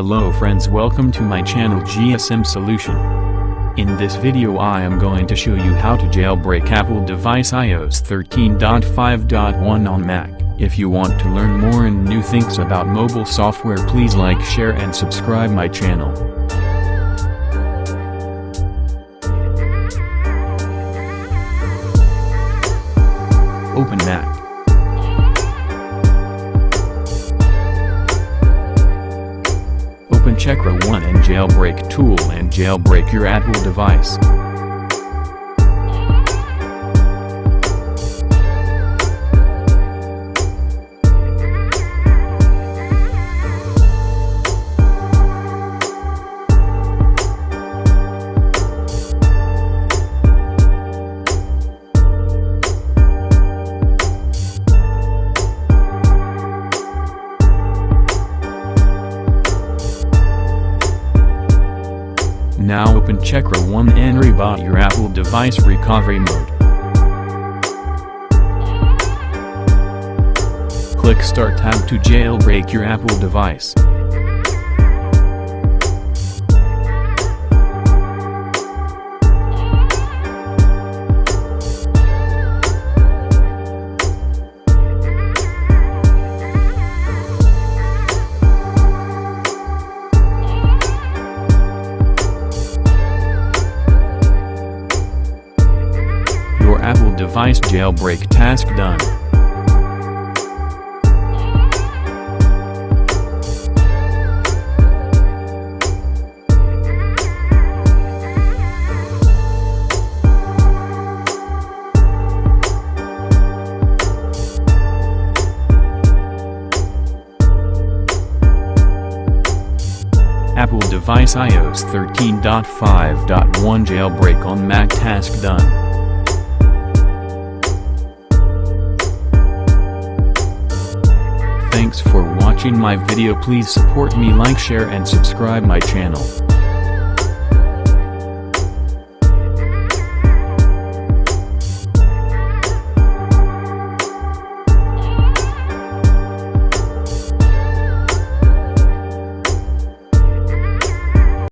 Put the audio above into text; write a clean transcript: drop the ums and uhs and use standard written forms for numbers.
Hello friends, welcome to my channel GSM Solution. In this video I am going to show you how to jailbreak Apple device iOS 13.5.1 on Mac. If you want to learn more and new things about mobile software, please like, share and subscribe my channel. Open Mac. Open Checkra 1 and Jailbreak tool and jailbreak your Apple device. Now open Checkra 1 and reboot your Apple device recovery mode. Click Start tab to jailbreak your Apple device. Your Apple device jailbreak task done. Apple device iOS 13.5.1 jailbreak on Mac task done. Thanks for watching my video. Please support me, like, share and subscribe my channel.